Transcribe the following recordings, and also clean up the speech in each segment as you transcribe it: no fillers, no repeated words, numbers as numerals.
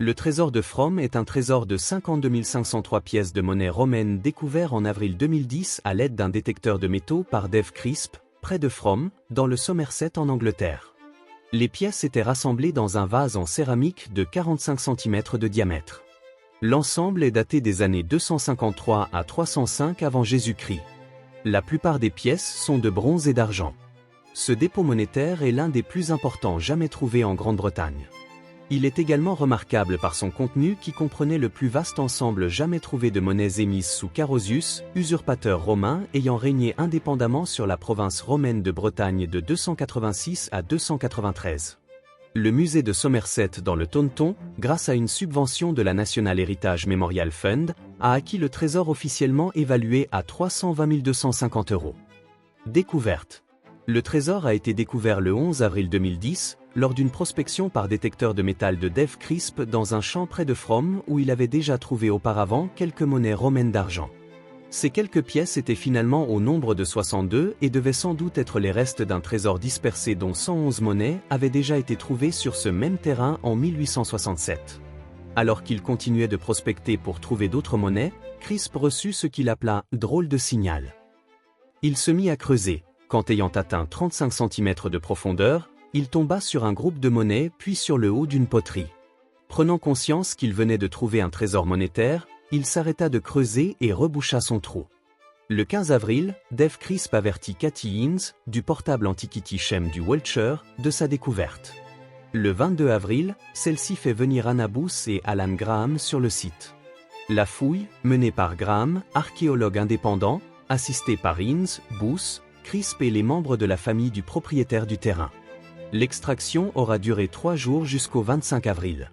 Le trésor de From est un trésor de 52 503 pièces de monnaie romaine découvert en avril 2010 à l'aide d'un détecteur de métaux par Dave Crisp, près de From, dans le Somerset en Angleterre. Les pièces étaient rassemblées dans un vase en céramique de 45 cm de diamètre. L'ensemble est daté des années 253 à 305 avant Jésus-Christ. La plupart des pièces sont de bronze et d'argent. Ce dépôt monétaire est l'un des plus importants jamais trouvés en Grande-Bretagne. Il est également remarquable par son contenu qui comprenait le plus vaste ensemble jamais trouvé de monnaies émises sous Carausius, usurpateur romain ayant régné indépendamment sur la province romaine de Bretagne de 286 à 293. Le musée de Somerset dans le Taunton, grâce à une subvention de la National Heritage Memorial Fund, a acquis le trésor officiellement évalué à 320 250 €. Découverte. Le trésor a été découvert le 11 avril 2010, lors d'une prospection par détecteur de métal de Dave Crisp dans un champ près de From où il avait déjà trouvé auparavant quelques monnaies romaines d'argent. Ces quelques pièces étaient finalement au nombre de 62 et devaient sans doute être les restes d'un trésor dispersé dont 111 monnaies avaient déjà été trouvées sur ce même terrain en 1867. Alors qu'il continuait de prospecter pour trouver d'autres monnaies, Crisp reçut ce qu'il appela « drôle de signal ». Il se mit à creuser, quand ayant atteint 35 cm de profondeur, il tomba sur un groupe de monnaies puis sur le haut d'une poterie. Prenant conscience qu'il venait de trouver un trésor monétaire, il s'arrêta de creuser et reboucha son trou. Le 15 avril, Dave Crisp avertit Cathy Hinds, du portable Antiquity Shem du Wiltshire, de sa découverte. Le 22 avril, celle-ci fait venir Anna Booth et Alan Graham sur le site. La fouille, menée par Graham, archéologue indépendant, assisté par Hinds, Booth, Crisp et les membres de la famille du propriétaire du terrain. L'extraction aura duré 3 jours jusqu'au 25 avril.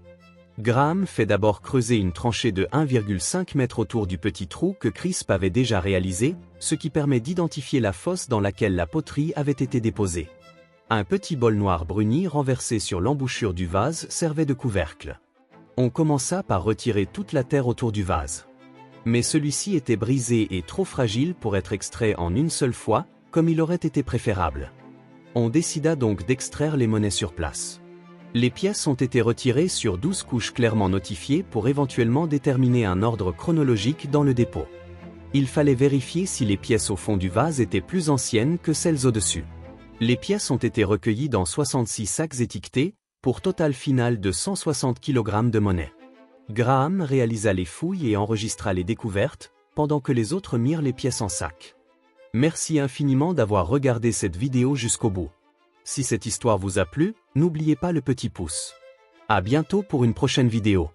Graham fait d'abord creuser une tranchée de 1,5 m autour du petit trou que Crisp avait déjà réalisé, ce qui permet d'identifier la fosse dans laquelle la poterie avait été déposée. Un petit bol noir bruni renversé sur l'embouchure du vase servait de couvercle. On commença par retirer toute la terre autour du vase. Mais celui-ci était brisé et trop fragile pour être extrait en une seule fois, comme il aurait été préférable. On décida donc d'extraire les monnaies sur place. Les pièces ont été retirées sur 12 couches clairement notifiées pour éventuellement déterminer un ordre chronologique dans le dépôt. Il fallait vérifier si les pièces au fond du vase étaient plus anciennes que celles au-dessus. Les pièces ont été recueillies dans 66 sacs étiquetés, pour total final de 160 kg de monnaie. Graham réalisa les fouilles et enregistra les découvertes, pendant que les autres mirent les pièces en sac. Merci infiniment d'avoir regardé cette vidéo jusqu'au bout. Si cette histoire vous a plu, n'oubliez pas le petit pouce. À bientôt pour une prochaine vidéo.